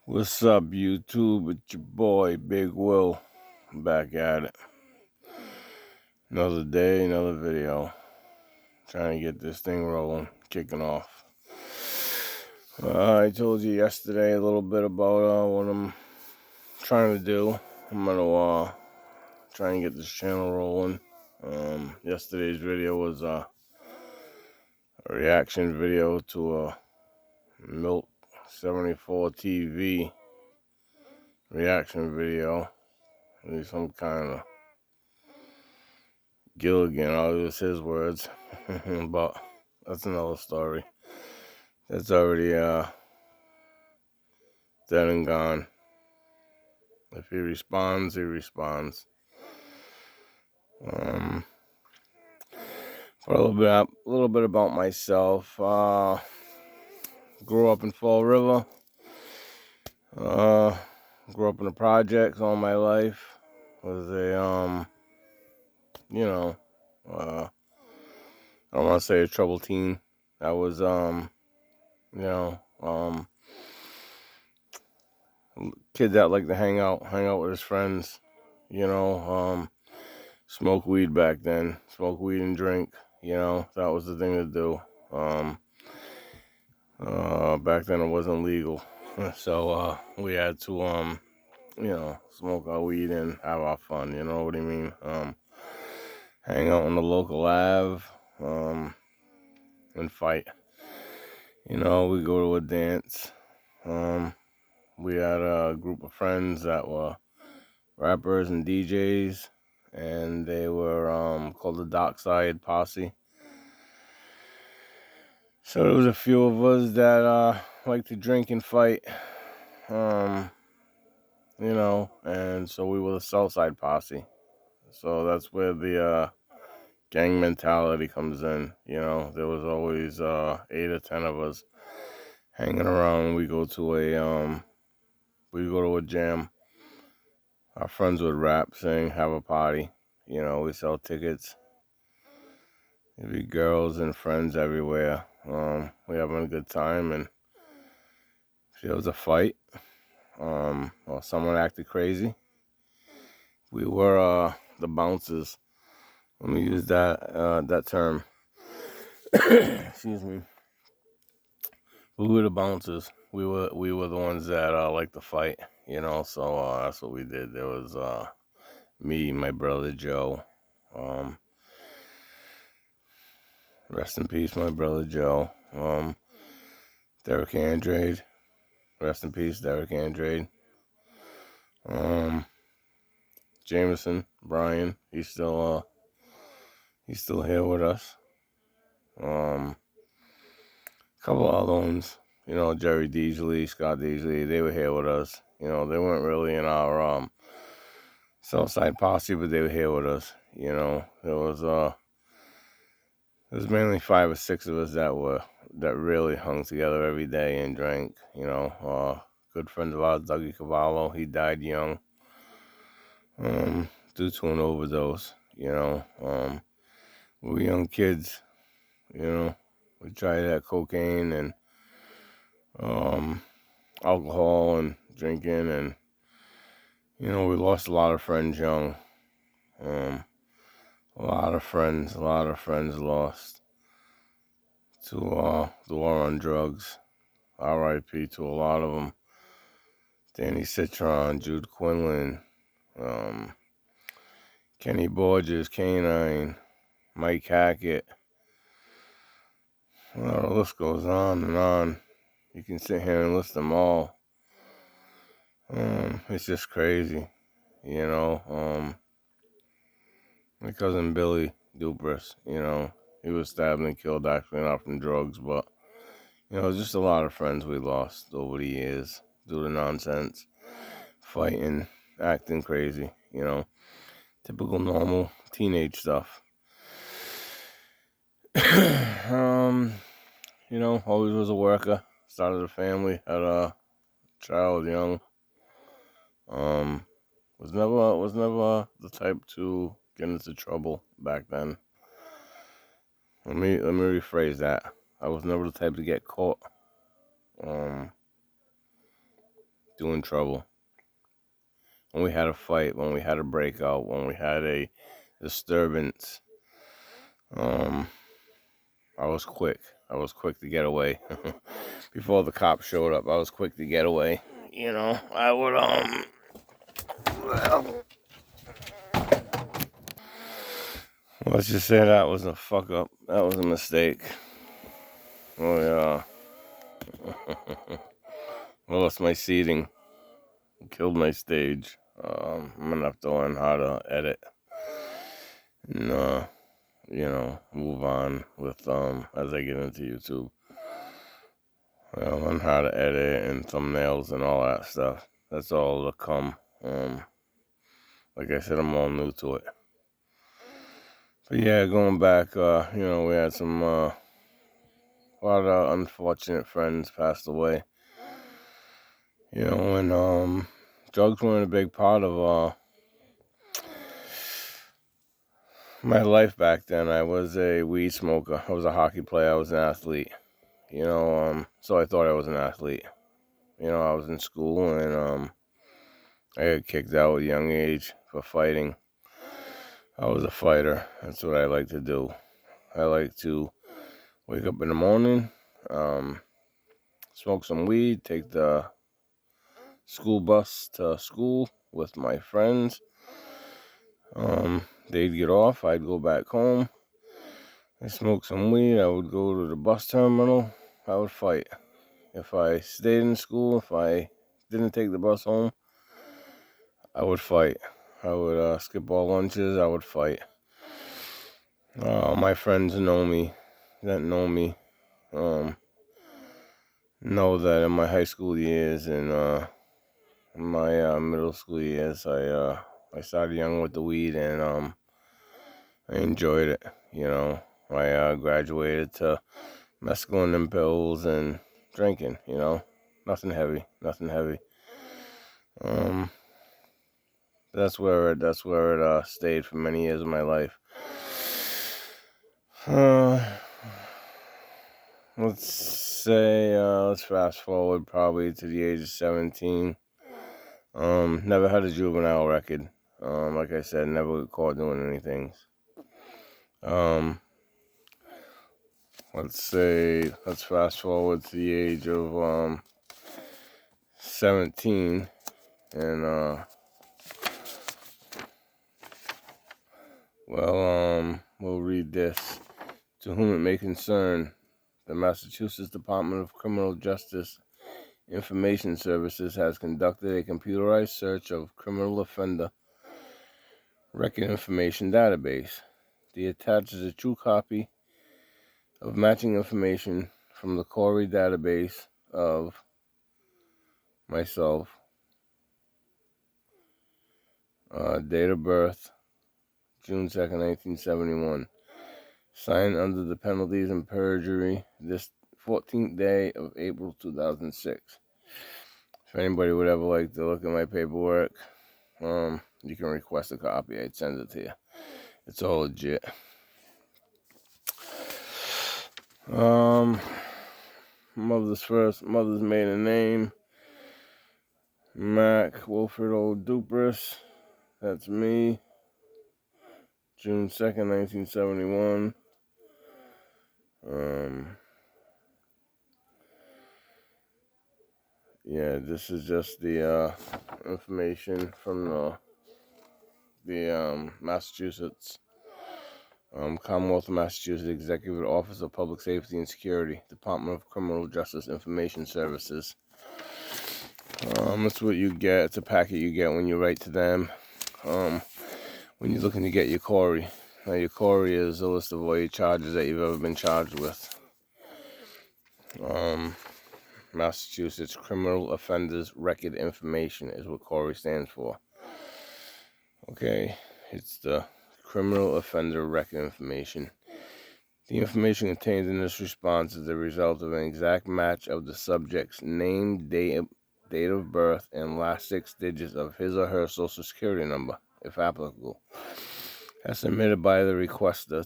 What's up, YouTube? It's your boy, Big Will. Back at it. Another day, another video. Trying to get this thing rolling, kicking off. I told you yesterday a little bit about what I'm trying to do. I'm gonna try and get this channel rolling. Yesterday's video was a reaction video to a Milk 74 TV reaction video. Maybe some kind of Gilligan, all it was his words, but that's another story. That's already dead and gone. If he responds, he responds. For a little bit about myself. Grew up in Fall River. Grew up in the projects all my life. Was a I don't want to say a troubled teen. I was kid that liked to hang out with his friends, smoke weed back then, smoke weed and drink, that was the thing to do. Back then it wasn't legal, so we had to smoke our weed and have our fun, you know what I mean? Hang out on the local Ave, and fight. We go to a dance. We had a group of friends that were rappers and DJs, and they were called the Dockside Posse. So there was a few of us that like to drink and fight, and so we were the Southside Posse. So that's where the gang mentality comes in. There was always 8 or 10 of us hanging around. We go to a jam. Our friends would rap, sing, have a party. We sell tickets. There'd be girls and friends everywhere. We having a good time, and if there was a fight, or someone acted crazy, we were the bouncers. Let me use that term. Excuse me. We were the bouncers. We were the ones that liked to fight. So that's what we did. There was me, my brother Joe. Rest in peace, my brother Joe. Derek Andrade. Rest in peace, Derek Andrade. Jameson, Brian. He's still here with us. A couple other ones. Jerry Deasley, Scott Deasley. They were here with us. They weren't really in our Southside Posse, but they were here with us. There was mainly 5 or 6 of us that really hung together every day and drank. Good friend of ours, Dougie Cavallo, he died young, due to an overdose. We were young kids. We tried that cocaine and alcohol and drinking, and we lost a lot of friends young. A lot of friends lost to the war on drugs. R.I.P. to a lot of them. Danny Citron, Jude Quinlan, Kenny Borges, Canine, Mike Hackett. Well, the list goes on and on. You can sit here and list them all. It's just crazy, My cousin Billy Dubras, he was stabbed and killed, actually not from drugs, but just a lot of friends we lost over the years due to nonsense, fighting, acting crazy, typical normal teenage stuff. Always was a worker, started a family, had a child young. Was never the type to get into trouble back then. Let me rephrase that. I was never the type to get caught. doing trouble. When we had a fight, when we had a breakout, when we had a disturbance, I was quick. I was quick to get away. Before the cops showed up, I was quick to get away. You know, I would, well, let's just say that was a fuck up. That was a mistake. Oh, yeah. I lost my seating. Killed my stage. I'm gonna have to learn how to edit and, move on with, as I get into YouTube. I'll learn how to edit and thumbnails and all that stuff. That's all to come. Like I said, I'm all new to it. But yeah, going back, we had a lot of unfortunate friends passed away. And drugs weren't a big part of my life back then. I was a weed smoker. I was a hockey player. I was an athlete. So I thought I was an athlete. I was in school and I got kicked out at a young age for fighting. I was a fighter. That's what I like to do. I like to wake up in the morning, smoke some weed, take the school bus to school with my friends. They'd get off. I'd go back home. I smoked some weed. I would go to the bus terminal. I would fight. If I stayed in school, if I didn't take the bus home, I would fight. I would skip all lunches. I would fight. My friends know me, that know me, know that in my high school years and my middle school years, I started young with the weed and I enjoyed it. I graduated to mescaline and pills and drinking. Nothing heavy. That's where it stayed for many years of my life. Let's fast forward probably to the age of 17. Never had a juvenile record. Like I said, never got caught doing anything. Let's fast forward to the age of 17, and we'll read this. To whom it may concern, the Massachusetts Department of Criminal Justice Information Services has conducted a computerized search of criminal offender record information database. The attached is a true copy of matching information from the cori database of myself, date of birth, June 2nd, 1971. Signed under the penalties and perjury this 14th day of April 2006. If anybody would ever like to look at my paperwork, you can request a copy. I'd send it to you. It's all legit. Mother's maiden name, Mac Wilfred O. Dupress. That's me. June 2nd, 1971. This is just the information from the Massachusetts Commonwealth of Massachusetts Executive Office of Public Safety and Security, Department of Criminal Justice Information Services. That's what you get. It's a packet you get when you write to them. When you're looking to get your cori. Now, your cori is a list of all your charges that you've ever been charged with. Massachusetts Criminal Offenders Record Information is what cori stands for. Okay, it's the Criminal Offender Record Information. The information contained in this response is the result of an exact match of the subject's name, date of birth, and last 6 digits of his or her social security number, if applicable, as submitted by the requester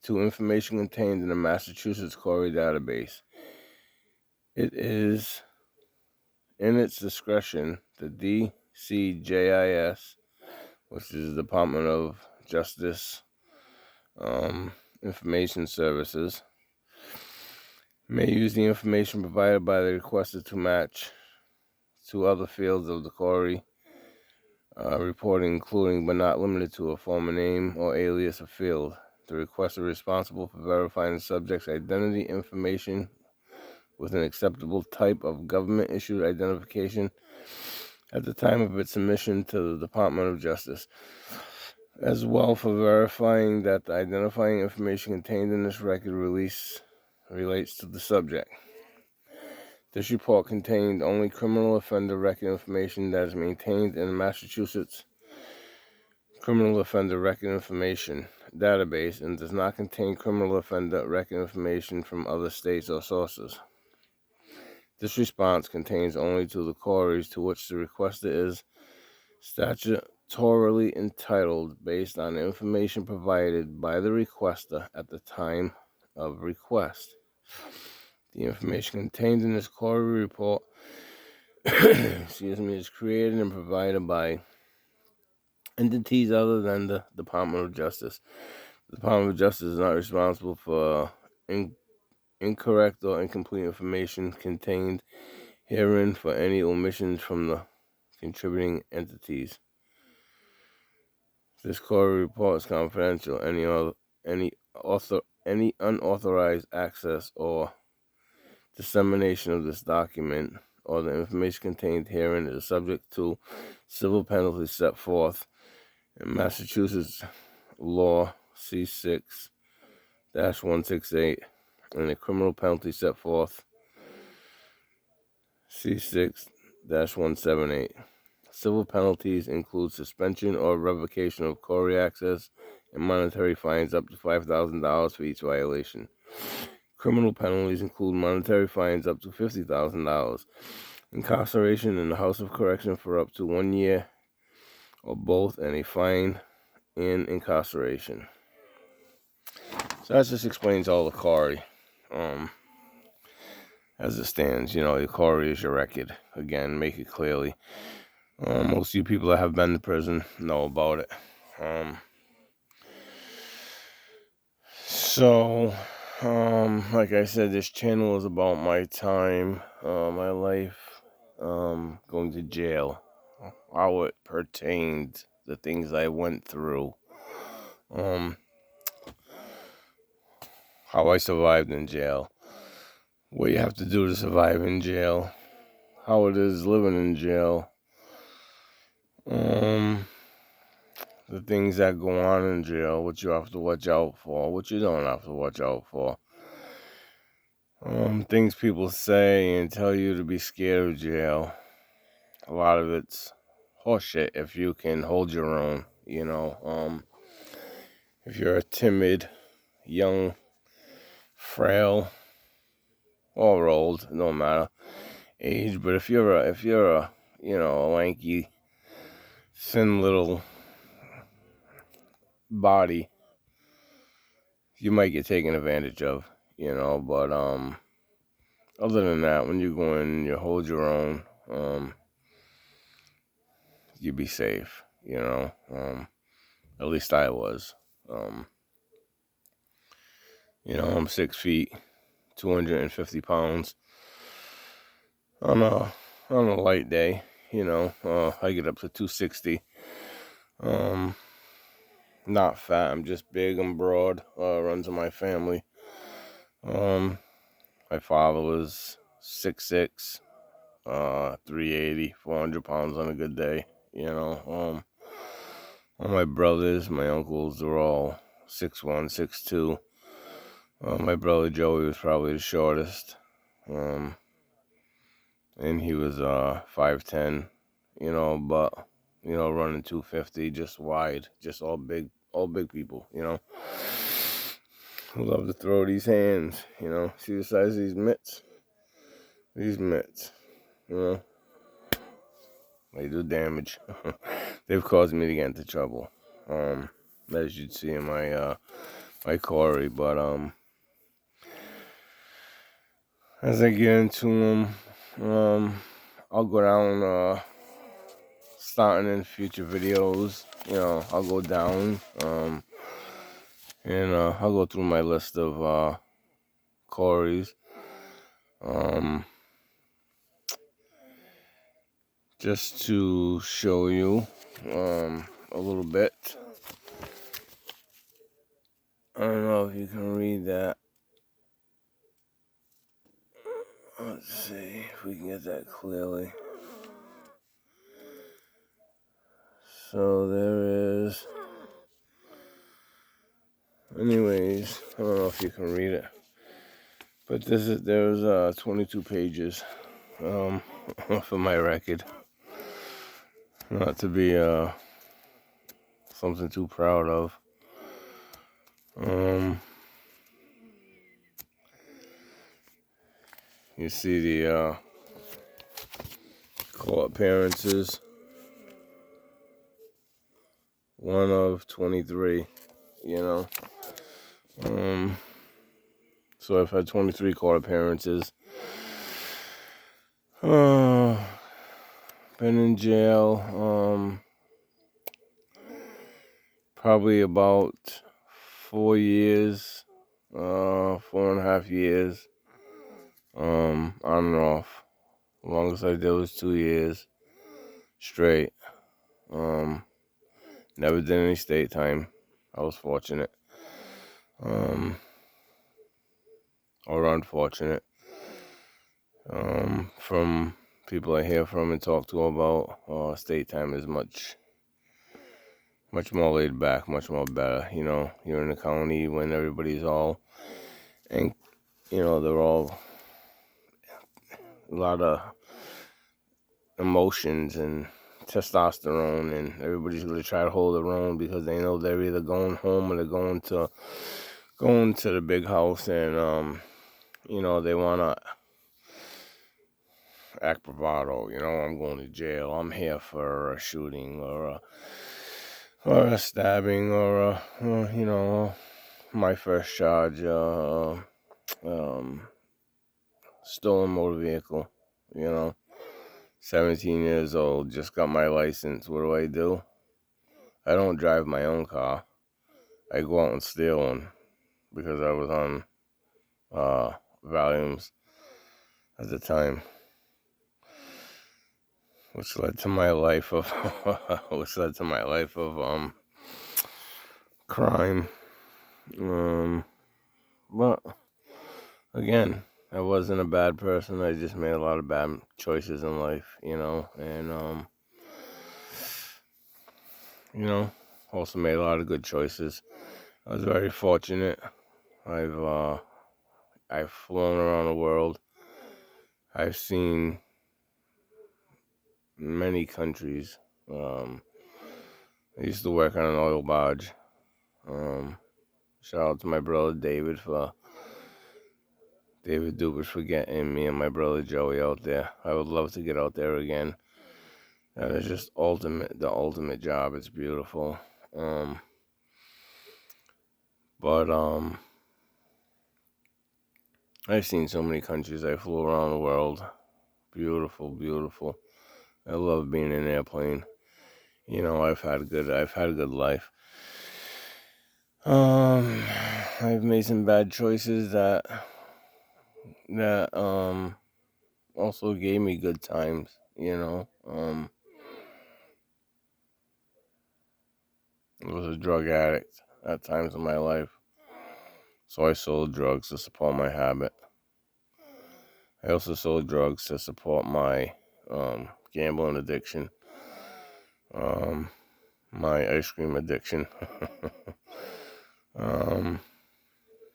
to information contained in the Massachusetts cori database. It is in its discretion, the DCJIS, which is the Department of Justice Information Services, may use the information provided by the requester to match to other fields of the cori reporting, including but not limited to a former name or alias of field. The requester responsible for verifying the subject's identity information with an acceptable type of government-issued identification at the time of its submission to the Department of Justice, as well for verifying that the identifying information contained in this record relates to the subject. This report contained only criminal offender record information that is maintained in the Massachusetts Criminal Offender Record Information database and does not contain criminal offender record information from other states or sources. This response contains only to the cories to which the requester is statutorily entitled based on the information provided by the requester at the time of request. The information contained in this cori report is created and provided by entities other than the Department of Justice. The Department of Justice is not responsible for incorrect or incomplete information contained herein for any omissions from the contributing entities. This cori report is confidential. Any unauthorized access or dissemination of this document or the information contained herein is subject to civil penalties set forth in Massachusetts Law C6-168 and the criminal penalty set forth C6-178. Civil penalties include suspension or revocation of cori access and monetary fines up to $5,000 for each violation. Criminal penalties include monetary fines up to $50,000, incarceration in the House of Correction for up to 1 year or both, and a fine and incarceration. So that just explains all the cori. As it stands, your cori is your record. Again, make it clearly. Most of you people that have been to prison know about it. Like I said, this channel is about my time, my life, going to jail, how it pertained, the things I went through, how I survived in jail, what you have to do to survive in jail, how it is living in jail, the things that go on in jail, what you have to watch out for, what you don't have to watch out for. Things people say and tell you to be scared of jail. A lot of it's horseshit if you can hold your own, if you're a timid, young, frail, or old, no matter age, but if you're a lanky, thin little body, you might get taken advantage of, but other than that, when you go in and you hold your own, you be safe, at least I was. I'm 6 feet, 250 pounds. On a light day, I get up to 260. Not fat, I'm just big and broad. Runs in my family. My father was 6'6", 380, 400 pounds on a good day. All my brothers, my uncles are all 6'1", 6'2". My brother Joey was probably the shortest. And he was 5'10", but running 250, just wide, just all big people, who love to throw these hands, see the size of these mitts, they do damage. They've caused me to get into trouble, as you'd see in my cori, but as I get into them, I'll go down, starting in future videos, I'll go down, and I'll go through my list of cories, just to show you a little bit. I don't know if you can read that. Let's see if we can get that clearly. So there is, anyways, I don't know if you can read it, but there's 22 pages for my record. Not to be something too proud of. You see the court appearances. 1 of 23, So I've had 23 court appearances. Been in jail probably about 4 years, 4.5 years, on and off. The longest I did was 2 years straight. Never did any state time. I was fortunate. Or unfortunate. From people I hear from and talk to about, state time is much more laid back, much more better. You're in the county when everybody's all, and they're all a lot of emotions and testosterone, and everybody's going to try to hold their own because they know they're either going home or they're going to the big house, and they want to act bravado. I'm going to jail, I'm here for a shooting or a stabbing or my first charge, stolen motor vehicle. 17 years old, just got my license. What do? I don't drive my own car. I go out and steal one because I was on Valiums at the time, which led to my life of crime. But again, I wasn't a bad person. I just made a lot of bad choices in life, and also made a lot of good choices. I was very fortunate. I've flown around the world. I've seen many countries. I used to work on an oil barge. Shout out to my brother David Dubers for getting me and my brother Joey out there. I would love to get out there again. That is just the ultimate job. It's beautiful. But I've seen so many countries. I flew around the world. Beautiful, beautiful. I love being in an airplane. I've had a good life. I've made some bad choices that also gave me good times. I was a drug addict at times in my life, so I sold drugs to support my habit. I also sold drugs to support my gambling addiction, my ice cream addiction,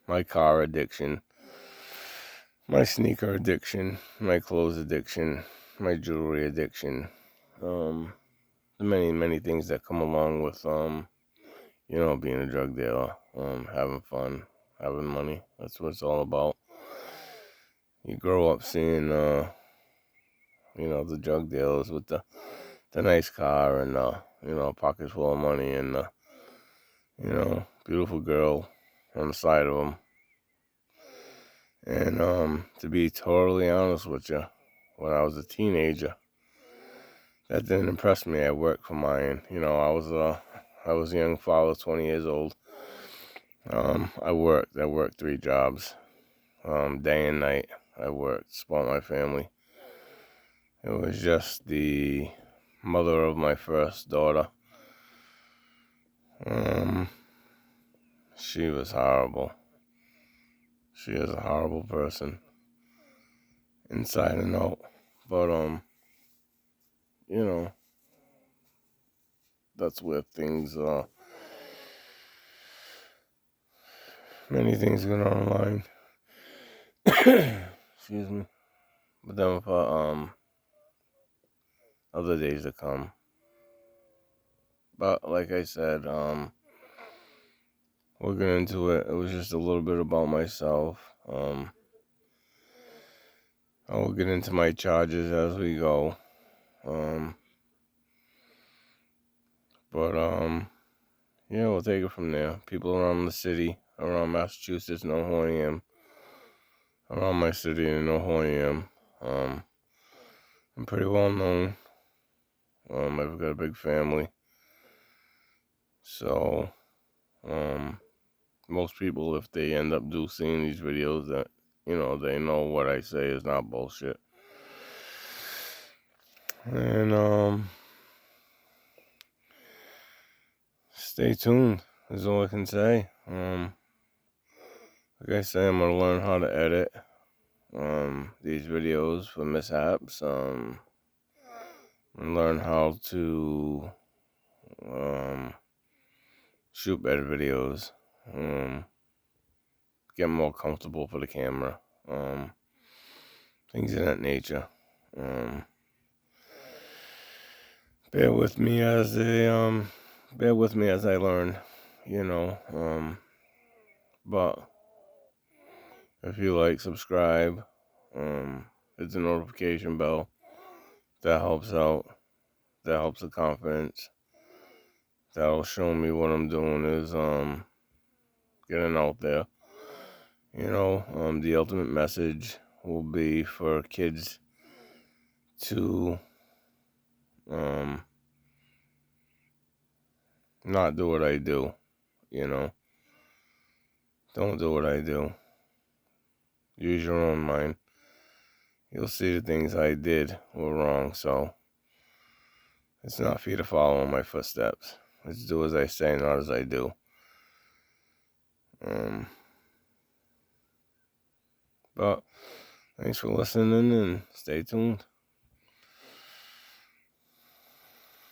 my car addiction, my sneaker addiction, my clothes addiction, my jewelry addiction, the many things that come along with being a drug dealer, having fun, having money. That's what it's all about. You grow up seeing the drug dealers with the nice car and pockets full of money and beautiful girl on the side of them. And to be totally honest with you, when I was a teenager, that didn't impress me. I worked for mine. I was a young father, 20 years old. I worked 3 jobs, day and night. I worked, support my family. It was just the mother of my first daughter. She was horrible. She is a horrible person, inside and out. But that's where many things get online. Excuse me. But then for other days to come. But like I said, we'll get into it. It was just a little bit about myself. I will get into my charges as we go. Yeah, we'll take it from there. People around the city, around Massachusetts, know who I am. Around my city, they know who I am. I'm pretty well known. I've got a big family. So, most people, if they end up seeing these videos, that, they know what I say is not bullshit. And, stay tuned, is all I can say. Like I say, I'm gonna learn how to edit, these videos for mishaps, and learn how to, shoot better videos, get more comfortable for the camera, things of that nature. Bear with me as I learn, but if you like, subscribe, hit the notification bell. That helps out. That helps the confidence. That'll show me what I'm doing is getting out there. The ultimate message will be for kids to not do what I do. Don't do what I do. Use your own mind. You'll see the things I did were wrong, so it's not for you to follow in my footsteps. Let's do as I say, not as I do. But thanks for listening and stay tuned.